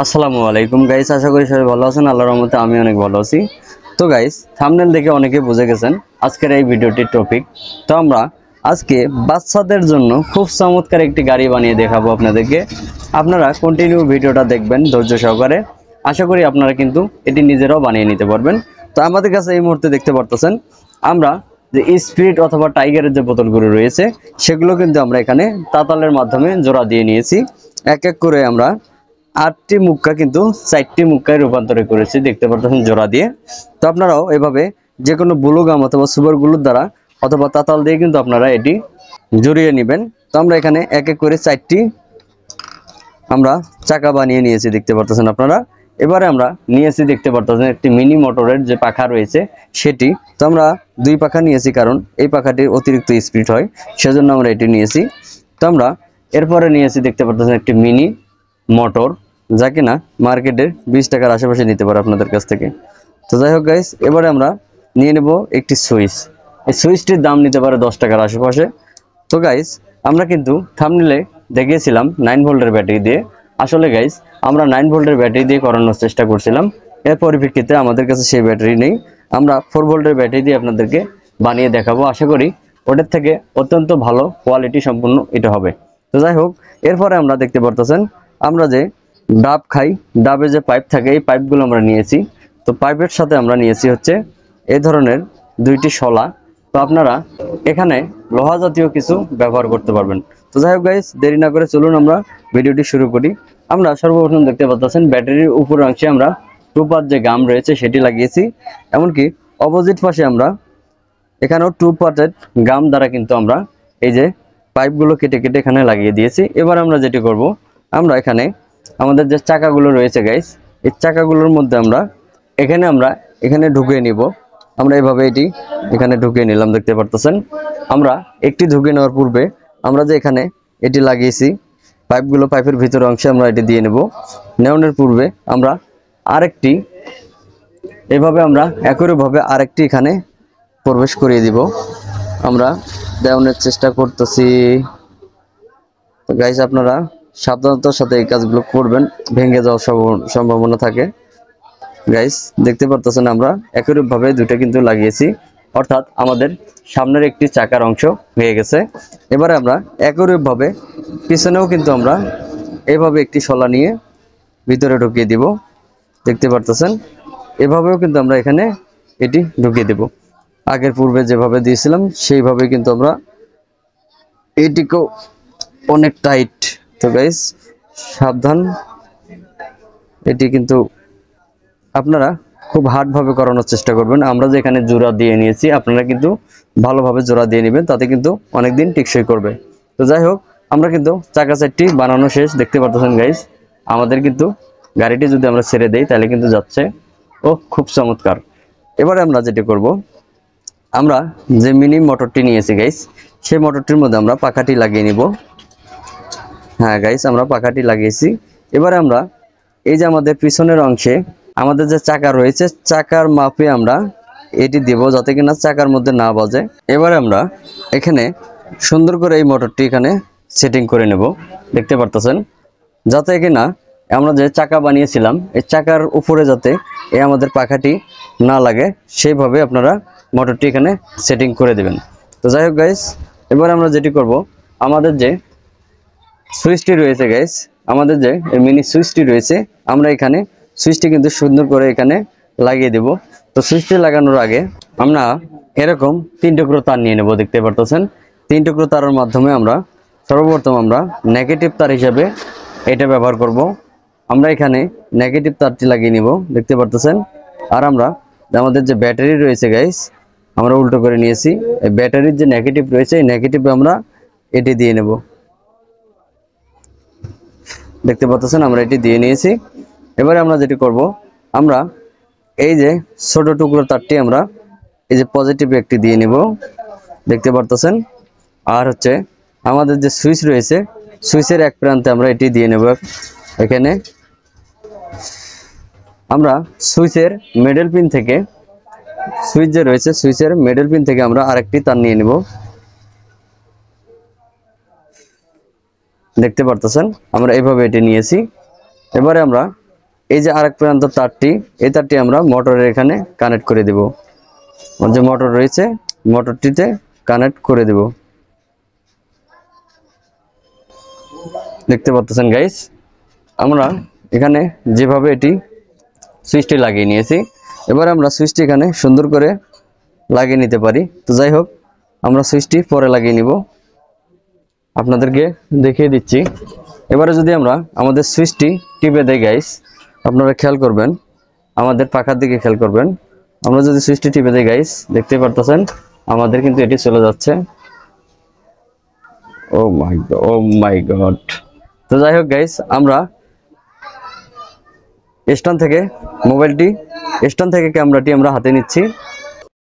আসসালামু আলাইকুম গাইস, আশা করি সবাই ভালো আছেন। আল্লাহর রহমতে আমি অনেক ভালো আছি। তো গাইস, থাম্বনেল দেখে অনেকে বুঝে গেছেন আজকের এই ভিডিওটির টপিক। তো আমরা আজকে বাচ্চাদের জন্য খুব চমৎকার একটি গাড়ি বানিয়ে দেখাবো আপনাদেরকে। আপনারা কন্টিনিউ ভিডিওটা দেখবেন ধৈর্য সহকারে। আশা করি আপনারা কিন্তু এটি নিজেরাও বানিয়ে নিতে পারবেন। তো আমাদের কাছে এই মুহূর্তে দেখতে পারতেছেন আমরা যে স্পিরিট অথবা টাইগারের যে বোতলগুলো রয়েছে সেগুলো কিন্তু আমরা এখানে তাতালের মাধ্যমে জোড়া দিয়ে নিয়েছি। এক এক করে আমরা 8টি মুক্কা কিন্তু 4টি মুক্কায় রূপান্তর করেছি, দেখতে পাচ্ছেন জোড়া দিয়ে। তো আপনারাও এভাবে যে কোনো ব্লু গাম অথবা সুপার গ্লুর দ্বারা অথবা তাতাল দিয়ে কিন্তু আপনারা এটি জড়িয়ে নেবেন। তো আমরা এখানে এক এক করে 4টি আমরা চাকা বানিয়ে নিয়েছি, দেখতে পাচ্ছেন আপনারা। এবারে আমরা নিয়েছি, দেখতে পাচ্ছেন একটি মিনি মোটরের যে পাখা রয়েছে সেটি। তো আমরা 2 পাখা নিয়েছি, কারণ এই পাখাটির অতিরিক্ত স্পিড হয়, সেজন্য আমরা এটি নিয়েছি। তো আমরা এরপরে নিয়েছি, দেখতে পাচ্ছেন একটি মিনি মোটর, যা কিনা মার্কেটে 20 টাকার আশেপাশে নিতে পারে আপনাদের কাছ থেকে। তো যাই হোক গাইস, এবারে আমরা নিয়ে নেব একটি সুইচ। এই সুইচটির দাম নিতে পারে 10 টাকার আশেপাশে। তো গাইস, আমরা কিন্তু থাম্বনেলে দেখিয়েছিলাম 9 ভোল্টের ব্যাটারি দিয়ে। আসলে গাইস, আমরা 9 ভোল্টের ব্যাটারি দিয়ে করানোর চেষ্টা করছিলাম। এর পরিপ্রেক্ষিতে আমাদের কাছে সেই ব্যাটারি নেই। আমরা 4 ভোল্টের ব্যাটারি দিয়ে আপনাদেরকে বানিয়ে দেখাবো। আশা করি ওটার থেকে অত্যন্ত ভালো কোয়ালিটি সম্পন্ন এটা হবে। তো যাই হোক, এরপরে আমরা দেখতে পারতেছেন আমরা যে ডাব খাই, ডাবে যে পাইপ থাকে, এই পাইপগুলো আমরা নিয়েছি। তো পাইপের সাথে আমরা নিয়েছি হচ্ছে এই ধরনের 2টি শলা। তো আপনারা এখানে লোহা জাতীয় কিছু ব্যবহার করতে পারবেন। তো যাই হোক গাইস, দেরি না করে চলুন আমরা ভিডিওটি শুরু করি। আমরা সর্বপ্রথম দেখতে পাচ্ছেন ব্যাটারির উপরের অংশে আমরা 2 পাত যে গাম রয়েছে সেটি লাগিয়েছি। এমনকি অপোজিট পাশে আমরা এখানেও 2 পার্টের গাম দ্বারা কিন্তু আমরা এই যে পাইপগুলো কেটে কেটে এখানে লাগিয়ে দিয়েছি। এবার আমরা যেটি করব, আমরা এখানে আমাদের যে চাকাগুলো রয়েছে গাইস, এই চাকাগুলোর মধ্যে আমরা এখানে ঢুকিয়ে নিব। আমরা এইভাবে এটি এখানে ঢুকিয়ে নিলাম, দেখতে পারতেছেন। আমরা একটি ঢুকিয়ে নেওয়ার পূর্বে আমরা যে এখানে এটি লাগিয়েছি পাইপগুলো, পাইপের ভিতর অংশে আমরা এটি দিয়ে নেব। নেওয়ানোর পূর্বে আমরা আরেকটি এভাবে আমরা একইভাবে আরেকটি এখানে প্রবেশ করিয়ে দিব। আমরা দেওয়ানোর চেষ্টা করতেছি। তো গাইস, আপনারা সাবধানতার সাথে এই কাজগুলো করবেন, ভেঙে যাওয়ার সম্ভাবনা থাকে। গাইস, দেখতে পারতেছেন আমরা একইভাবে দুটো কিন্তু লাগিয়েছি, অর্থাৎ আমাদের সামনের একটি চাকার অংশ হয়ে গেছে। এবারে আমরা একইভাবে পিছনেও কিন্তু আমরা এইভাবে একটি শলা নিয়ে ভিতরে ঢুকিয়ে দিব, দেখতে পারতেছেন। এভাবেও কিন্তু আমরা এখানে এটি ঢুকিয়ে দেব। আগের পূর্বে যেভাবে দিয়েছিলাম সেইভাবে কিন্তু আমরা এটিকেও অনেক টাইট। তো গাইস, সাবধান, এটি কিন্তু আপনারা খুব হার্ডভাবে করানোর চেষ্টা করবেন। আমরা যে এখানে জোড়া দিয়ে নিয়েছি, আপনারা কিন্তু ভালোভাবে জোড়া দিয়ে নেবেন, তাতে কিন্তু অনেকদিন টেকসই করবে। তো যাই হোক, আমরা কিন্তু চাকা চারটি বানানো শেষ, দেখতে পারতেছেন গাইস। আমাদের কিন্তু গাড়িটি যদি আমরা ছেড়ে দেই তাহলে কিন্তু যাচ্ছে। ও খুব চমৎকার। এবারে আমরা যেটি করব, আমরা যে মিনি মোটরটি নিয়েছি গাইস, সেই মোটরটির মধ্যে আমরা পাখাটি লাগিয়ে নিব। হ্যাঁ গাইস, আমরা পাখাটি লাগিয়েছি। এবারে আমরা এই যে আমাদের পিছনের অংশে আমাদের যে চাকা রয়েছে, চাকার মাপে আমরা এটি দেব, যাতে কিনা চাকার মধ্যে না বাজে। এবারে আমরা এখানে সুন্দর করে এই মোটরটি এখানে সেটিং করে নেব, দেখতে পারতেছেন, যাতে কিনা আমরা যে চাকা বানিয়েছিলাম এই চাকার উপরে যাতে এই আমাদের পাখাটি না লাগে, সেইভাবে আপনারা মোটরটি এখানে সেটিং করে দেবেন। তো যাই হোক গাইস, এবার আমরা যেটি করব, আমাদের যে সুইচটি রয়েছে গাইস, আমাদের যে মিনি সুইচটি রয়েছে, আমরা এখানে সুইচটি কিন্তু সুন্দর করে এখানে লাগিয়ে দেব। তো সুইচটি লাগানোর আগে আমরা এরকম 3 টুকরো তার নিয়ে নেব, দেখতে পারতেছেন। 3 টুকরো তারের মাধ্যমে আমরা সর্বপ্রথম আমরা নেগেটিভ তার হিসাবে এটা ব্যবহার করব। আমরা এখানে নেগেটিভ তারটি লাগিয়ে নিব, দেখতে পারতেছেন। আর আমরা আমাদের যে ব্যাটারি রয়েছে গাইস, আমরা উল্টো করে নিয়েছি। এই ব্যাটারির যে নেগেটিভ রয়েছে, এই নেগেটিভে আমরা এটি দিয়ে নেব, দেখতে পাচ্ছেন। আমরা এটি দিয়ে নিয়েছি। এবারে আমরা যেটি করব, আমরা এই যে ছোট টুকরো তারটি আমরা এই যে পজিটিভ একটি দিয়ে নিব, দেখতে পারতেছেন। আর হচ্ছে আমাদের যে সুইচ রয়েছে, সুইচের এক প্রান্তে আমরা এটি দিয়ে নেব। এখানে আমরা সুইচের মিডল পিন থেকে, সুইচ যে রয়েছে সুইচের মিডল পিন থেকে আমরা আরেকটি তার নিয়ে নেব, দেখতে পারতেছেন। আমরা এইভাবে এটি নিয়েছি। এবারে আমরা এই যে আরেক প্রান্ত তারটি, এই তারটি আমরা মোটরের এখানে কানেক্ট করে দেব। যে মোটর রয়েছে মোটরটিতে কানেক্ট করে দেব। দেখতে পাচ্ছেন গাইস, আমরা এখানে যেভাবে এটি সুইচটি লাগিয়ে নিয়েছি, এবার আমরা সুইচটি এখানে সুন্দর করে লাগিয়ে নিতে পারি। তো যাই হোক, আমরা সুইচটি পরে লাগিয়ে নিব, আপনাদেরকে দেখিয়ে দিচ্ছি। এবারে যদি আমরা আমাদের সুইচটি টিপে দেই গাইস, আপনারা খেয়াল করবেন, আমাদের পাখার দিকে খেয়াল করবেন। আমরা যদি সুইচটি টিপে দেই গাইস, দেখতে পারতেছেন আমাদের কিন্তু এটি চলে যাচ্ছে। ও মাই গড। তো যাই হোক গাইস, আমরা স্ট্যান্ড থেকে ক্যামেরাটি আমরা হাতে নিচ্ছি।